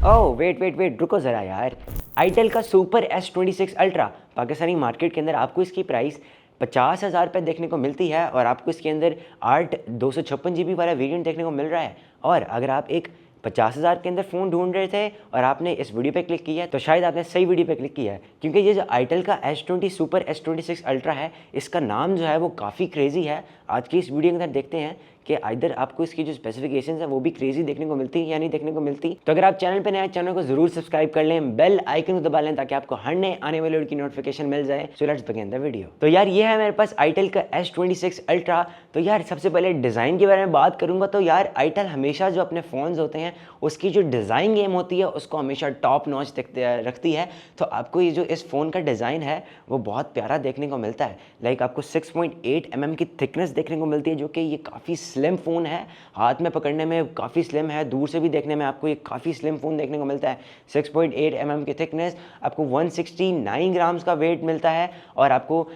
ओह wait wait wait, रुको ज़रा यार। आईटेल का super S26 ultra Pakistani market के अंदर आपको इसकी प्राइस 50,000 रुपये देखने को मिलती है और आपको इसके अंदर 8 256 GB वाला वेरिएंट देखने को मिल रहा है। और अगर आप एक 50,000 के अंदर फ़ोन ढूंढ रहे थे और आपने इस वीडियो पे क्लिक किया है तो शायद आपने सही वीडियो पे क्लिक किया है, क्योंकि ये जो आईटेल का S20 सुपर S26 अल्ट्रा है, इसका नाम जो है वो काफ़ी क्रेजी है। आज की इस वीडियो के अंदर देखते हैं कि इधर आपको इसकी जो स्पेसिफिकेशंस है वो भी क्रेजी देखने को मिलती है या नहीं देखने को मिलती। तो अगर आप चैनल पे नए हैं, चैनल को जरूर सब्सक्राइब कर लें, बेल आइकन को दबा लें ताकि आपको हर नए आने वाले वीडियो की नोटिफिकेशन मिल जाए। So let's begin the video. तो यार ये है मेरे पास आईटेल का S26 अल्ट्रा। तो यार सबसे पहले डिज़ाइन के बारे में बात करूंगा तो यार आईटेल हमेशा जो अपने फ़ोन्स होते हैं उसकी जो डिज़ाइन गेम होती है उसको हमेशा टॉप नॉच रखती है। तो आपको ये जो इस फ़ोन का डिज़ाइन है वो बहुत प्यारा देखने को मिलता है। लाइक आपको 6.8 mm की थिकनेस देखने को मिलती है, जो कि ये काफ़ी स्लिम फ़ोन है, हाथ में पकड़ने में काफ़ी स्लिम है, दूर से भी देखने में आपको ये काफ़ी स्लिम फ़ोन देखने को मिलता है। 6.8 mm की थिकनेस, आपको 169 ग्राम्स का वेट मिलता है और आपको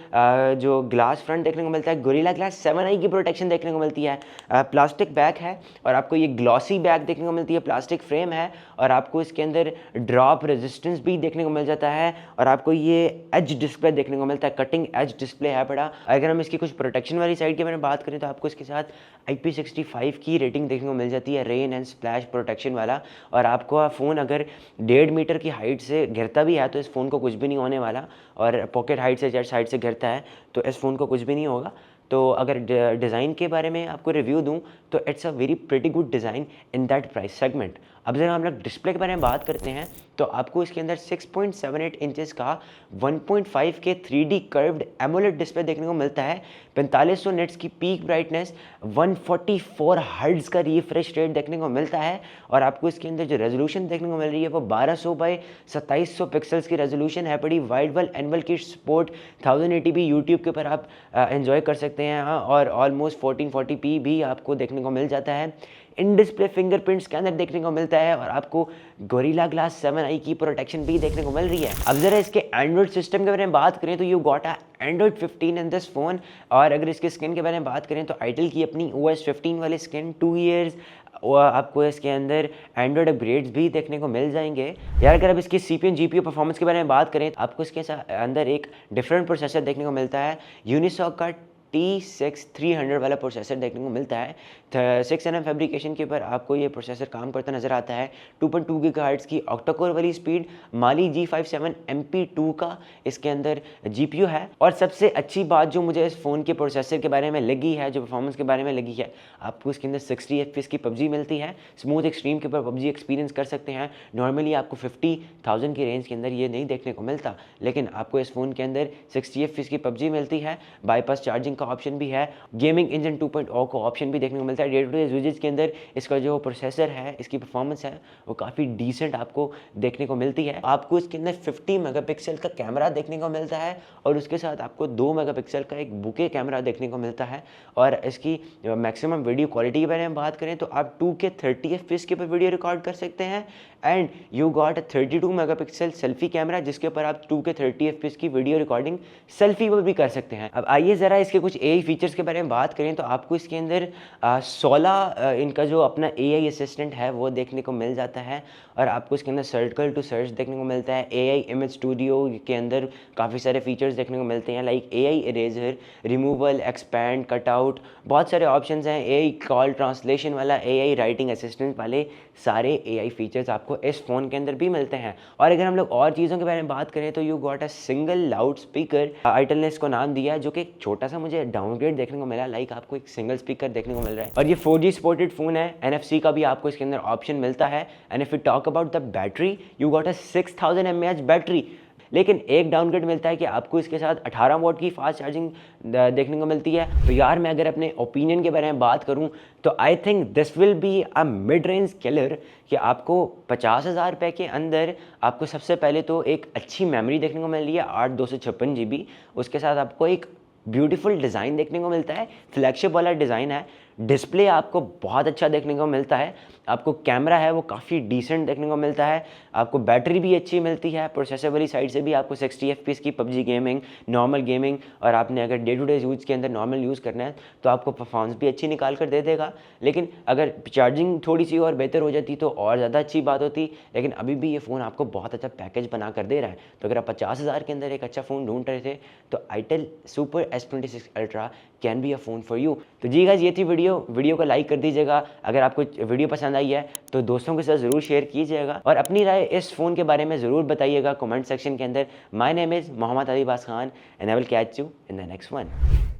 जो ग्लास फ्रंट देखने को मिलता है, गोरिल्ला ग्लास 7i की प्रोटेक्शन देखने को मिलती है। प्लास्टिक बैक है और आपको ये ग्लॉसी बैक देखने को मिलती है, प्लास्टिक फ्रेम है और आपको इसके अंदर ड्रॉप रेजिस्टेंस भी देखने को मिल जाता है और आपको ये एज डिस्प्ले देखने को मिलता है, कटिंग एज डिस्प्ले है बड़ा। अगर हम इसकी कुछ प्रोटेक्शन वाली साइड के बारे में बात करें तो आपको इसके साथ IP65 की रेटिंग देखने को मिल जाती है, रेन एंड स्प्लैश प्रोटेक्शन वाला। और आपको फ़ोन अगर 1.5 मीटर की हाइट से गिरता भी है तो इस फ़ोन को कुछ भी नहीं होने वाला, और पॉकेट हाइट से जेट साइड से गिरता है तो इस फ़ोन को कुछ भी नहीं होगा। तो अगर डिज़ाइन के बारे में आपको रिव्यू दूं तो it's a very pretty good design in that price segment. अब जरा हम लोग डिस्प्ले के बारे में बात करते हैं तो आपको इसके अंदर 6.78 इंचेस का 1.5 के 3D कर्व्ड एमोलेड डिस्प्ले देखने को मिलता है, 4500 निट्स की पीक ब्राइटनेस, 144 हर्ट्ज का रिफ्रेश रेट देखने को मिलता है और आपको इसके अंदर जो रेजोल्यूशन देखने को मिल रही है वो 1200 बाई 2700 पिक्सल्स की रेजोल्यूशन है। बड़ी वाइड वेल एनवल की सपोर्ट 1080p यूट्यूब के ऊपर आप एंजॉय कर सकते हैं और ऑलमोस्ट 1440p भी आपको देखने को मिल जाता है। इन डिस्प्ले फिंगरप्रिंट स्कैनर देखने को मिलता है और आपको गोरिल्ला ग्लास 7i की प्रोटेक्शन भी देखने को मिल रही है। अब जरा इसके एंड्रॉइड सिस्टम के बारे में बात करें तो you got a Android 15 in this phone. और अगर इसके स्किन के बारे में बात करें तो आईटेल की अपनी OS 15 वाली स्किन 2 ईयर्स आपको इसके अंदर एंड्रॉइड अपग्रेड्स भी देखने को मिल जाएंगे। यार अगर अब इसकी CPU GPU परफॉर्मेंस के बारे में बात करें तो आपको इसके अंदर एक डिफरेंट प्रोसेसर देखने को मिलता है, यूनिसॉक का T6300 वाला प्रोसेसर देखने को मिलता है। 6nm फैब्रिकेशन के ऊपर आपको ये प्रोसेसर काम करता नजर आता है। 2.2 GHz की ऑक्टा-कोर वाली स्पीड, माली G57 MP2 का इसके अंदर GPU है। और सबसे अच्छी बात जो मुझे इस फ़ोन के प्रोसेसर के बारे में लगी है, जो परफॉर्मेंस के बारे में लगी है, आपको इसके अंदर 60 FPS की PUBG मिलती है। स्मूथ एक्सट्रीम के ऊपर PUBG एक्सपीरियंस कर सकते हैं। नॉर्मली आपको 50,000 की रेंज के अंदर ये नहीं देखने को मिलता, लेकिन आपको इस फ़ोन के अंदर 60 FPS की PUBG मिलती है। बाईपास चार्जिंग का ऑप्शन भी है, गेमिंग इंजन 2.0 का ऑप्शन भी देखने को मिलता है। डे टू डे यूजेज के अंदर इसका जो प्रोसेसर है, इसकी परफॉर्मेंस है वो काफ़ी डिसेंट आपको देखने को मिलती है। आपको इसके अंदर 50 मेगापिक्सल का कैमरा देखने को मिलता है और उसके साथ आपको 2 मेगापिक्सल का एक बुके कैमरा देखने को मिलता है। और इसकी मैक्सिमम वीडियो क्वालिटी के बारे में बात करें तो आप 2K 30 FPS के ऊपर वीडियो रिकॉर्ड कर सकते हैं and you got 32 megapixel selfie camera जिसके ऊपर आप 2K 30 FPS की वीडियो रिकॉर्डिंग सेल्फी पर भी कर सकते हैं। अब आइए ज़रा इसके कुछ AI फीचर्स के बारे में बात करें तो आपको इसके अंदर 16 इनका जो अपना AI असिस्टेंट है वो देखने को मिल जाता है और आपको इसके अंदर सर्कल टू सर्च देखने को मिलता है। AI इमेज स्टूडियो के अंदर काफ़ी सारे फीचर्स देखने को मिलते हैं, like AI eraser, removal, expand, cutout, बहुत सारे ऑप्शंस हैं। AI कॉल ट्रांसलेशन वाला, AI राइटिंग असिस्टेंट वाले सारे AI फीचर्स आपको इस फ़ोन के अंदर भी मिलते हैं। और अगर हम लोग और चीज़ों के बारे में बात करें तो you got a single loud speaker, itel ने इसको नाम दिया, जो कि एक छोटा सा मुझे डाउनग्रेड देखने को मिला। लाइक आपको एक सिंगल स्पीकर देखने को मिल रहा है और ये 4G सपोर्टेड फ़ोन है। NFC का भी आपको इसके अंदर ऑप्शन मिलता है। And if you talk about the battery, you got a 6000 mAh battery. लेकिन एक डाउनग्रेड मिलता है कि आपको इसके साथ 18 वॉट की फास्ट चार्जिंग देखने को मिलती है। तो यार मैं अगर अपने ओपिनियन के बारे में बात करूं तो I think this will be a mid range killer, कि आपको 50,000 रुपये के अंदर आपको सबसे पहले तो एक अच्छी मेमोरी देखने को मिल रही है 8 256 GB, उसके साथ आपको एक ब्यूटीफुल डिज़ाइन देखने को मिलता है, फ्लैगशिप वाला डिज़ाइन है। डिस्प्ले आपको बहुत अच्छा देखने को मिलता है, आपको कैमरा है वो काफ़ी डिसेंट देखने को मिलता है, आपको बैटरी भी अच्छी मिलती है, प्रोसेसर वाली साइड से भी आपको 60 FPS की पबजी गेमिंग, नॉर्मल गेमिंग और आपने अगर डे टू डे यूज़ के अंदर नॉर्मल यूज़ करना है तो आपको परफॉर्मेंस भी अच्छी निकाल कर दे देगा। लेकिन अगर चार्जिंग थोड़ी सी और बेहतर हो जाती तो और ज़्यादा अच्छी बात होती, लेकिन अभी भी ये फ़ोन आपको बहुत अच्छा पैकेज बना कर दे रहा है। तो अगर आप 50,000 के अंदर एक अच्छा फ़ोन ढूंढ रहे थे तो itel super S26 ultra can be a phone for you. तो जी गाइस, ये थी वीडियो को लाइक कर दीजिएगा। अगर आपको वीडियो पसंद आई है तो दोस्तों के साथ ज़रूर शेयर कीजिएगा और अपनी राय इस फ़ोन के बारे में ज़रूर बताइएगा कमेंट सेक्शन के अंदर। My name is Mohammad Alibas Khan and I will catch you in the next one.